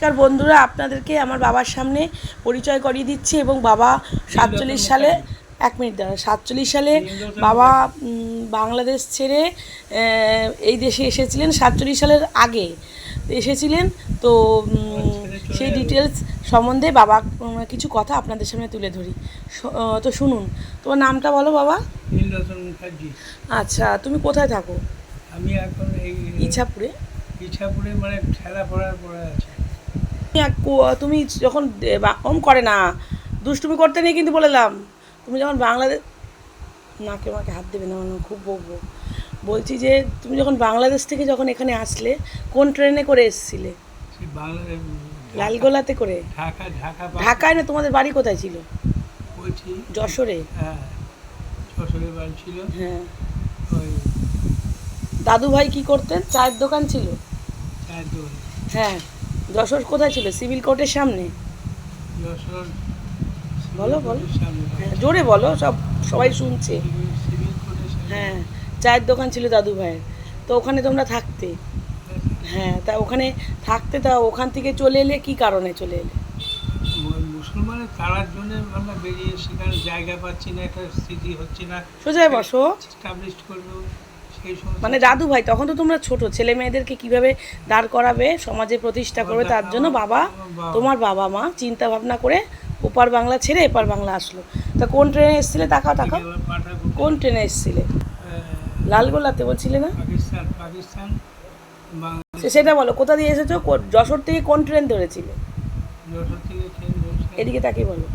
নমস্কার বন্ধুরা, আপনাদেরকে আমার বাবার সামনে পরিচয় করিয়ে দিচ্ছি। এবং বাবা 47 সালে, 1 মিনিট দাঁড়া, 47 সালে বাবা বাংলাদেশ ছেড়ে এই দেশে এসেছিলেন। 47 সালের আগে এসেছিলেন। তো সেই ডিটেলস সম্বন্ধে বাবা কিছু কথা আপনাদের সামনে তুলে ধরি। তো শুনুন, তোমার নামটা বলো বাবা। আচ্ছা, তুমি কোথায় থাকো? আমি এখন এই ইছাপুরে। ইছাপুরে মানে ঠেলা পড়ার পরে আছে। তুমি যখন ওম করে না, দুষ্টুমি করতে নেই কিন্তু বলেলাম। তুমি যখন বাংলাদেশ, না কেউ আমাকে হাত দেবে না, মানে খুব বকবো। বলছি যে তুমি যখন বাংলাদেশ থেকে যখন এখানে আসলে, কোন ট্রেনে করে এসেছিলে? লালগোলাতে করে? ঢাকায় না, তোমাদের বাড়ি কোথায় ছিল? যশোরে। হ্যাঁ, যশোরে বাড়ি ছিল। হ্যাঁ। ওই দাদু ভাই কি করতেন? চায়ের দোকান ছিল। চায়ের দোকান। হ্যাঁ। যশোর কোথায় ছিল? সিভিল কোর্টের সামনে। যশোর বলো বলো, হ্যাঁ জোরে বলো, সবাই শুনছে। সিভিল কোর্টের সামনে। হ্যাঁ, চায়ের দোকান ছিল দাদু ভাইয়ের। তো ওখানে তোমরা থাকতে? হ্যাঁ, তা ওখানে থাকতে, তা ওখান থেকে চলে এলে কি কারণে চলে এলে? মুসলমানের তাড়ার জন্য আমরা বেরিয়ে, সেখানে জায়গা পাচ্ছি না, একটা স্থিতি হচ্ছে না, সোজায় বসো। এস্টাবলিশ করবো সেই সময়। মানে দাদু ভাই, তখন তো তোমরা ছোট, ছেলে মেয়েদেরকে কিভাবে দাঁড় করাবে, সমাজে প্রতিষ্ঠা করবে, তার জন্য বাবা, তোমার বাবা মা চিন্তা ভাবনা করে ওপার বাংলা ছেড়ে এপার বাংলা আসলো। তা কোন ট্রেনে এসেছিলে? তাকাও তাকাও, কোন ট্রেনে এসেছিলে? লালগোলাতে বলছিলে না? পাকিস্তান। সেটা বলো, কোথা দিয়ে এসেছো? যশোর থেকে কোন ট্রেন ধরেছিলে? যশোর থেকে ট্রেন ধরেছিলাম। এদিকে তাকিয়ে বলো,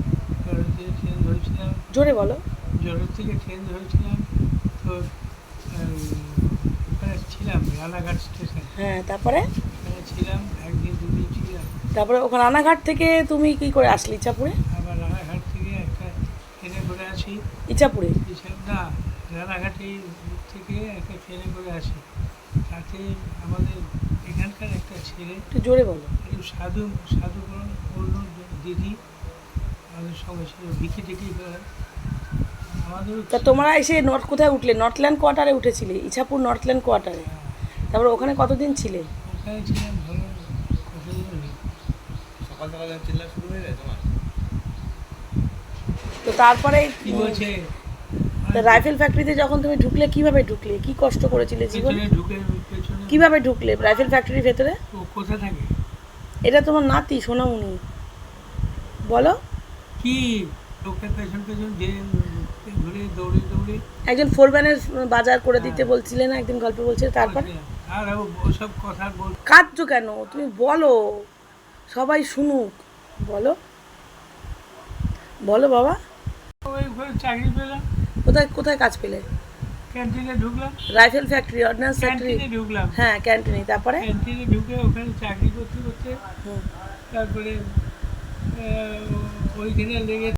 যশোর থেকে ট্রেন ধরেছিলাম। জোরে বলো। যশোর থেকে ট্রেন ধরেছিলাম। তো ওখানে ছিলাম রানাঘাট স্টেশন। হ্যাঁ, তারপরে? ওখানে ছিলাম, একদিন দুদিন ছিলাম। তারপরে ওখানে রানাঘাট থেকে তুমি কি করে আসলে ইছাপুরে? আবার রানাঘাট থেকে একটা ট্রেনে করে আসি। ইছাপুরে না, রানাঘাটে থেকে একটা ট্রেনে করে আসি। তাতে আমাদের এখানকার একটা ছেলে, একটু জোরে বলো। একটু সাধু বললো দিদি, আমাদের সঙ্গে ছিল বিকি টিকি করে আমাদের। তা তোমরা এসে কোথায় উঠলে? নর্থল্যান্ড কোয়ার্টারে উঠেছিলে? ইছাপুর নর্থল্যান্ড কোয়ার্টারে। তারপরে ওখানে কতদিন ছিলে? ওখানে ছিলাম ধরো কতদিন হলো। সকাল সকাল চিল্লা শুরু হয়ে যায় তোমার। তো তারপরে কি বলছে, রাইফেল ফ্যাক্টরিতে যখন তুমি ঢুকলে, কিভাবে ঢুকলে? কি কষ্ট করেছিলে জীবনে? ঢুকে পেছনে। কিভাবে ঢুকলে রাইফেল ফ্যাক্টরির ভেতরে? ও কোথায় থাকে? এটা তোমার নাতি সোনামণি, বলো। কি লোকের পেছন পেছন ঘুরে দৌড়ে একজন ফোরম্যানের বাজার করে দিতে বলছিলে না একদিন, গল্প বলছিলে। তারপরে আর ওসব কথা বল। কাঁদছো কেন? তুমি বলো, সবাই শুনুক। বলো বলো বাবা। ওইখানে চাকরি পেলাম। কোথায় কোথায় কাজ পেলে? ক্যান্টিনে ঢুকলাম। Rifle factory, ordinance factory. ক্যান্টিনে ঢুকলাম। হ্যাঁ, ক্যান্টিনে। তারপরে ক্যান্টিনে ঢুকে ওখানে চাকরি করতে করতে তারপরে ওইখানে লেগে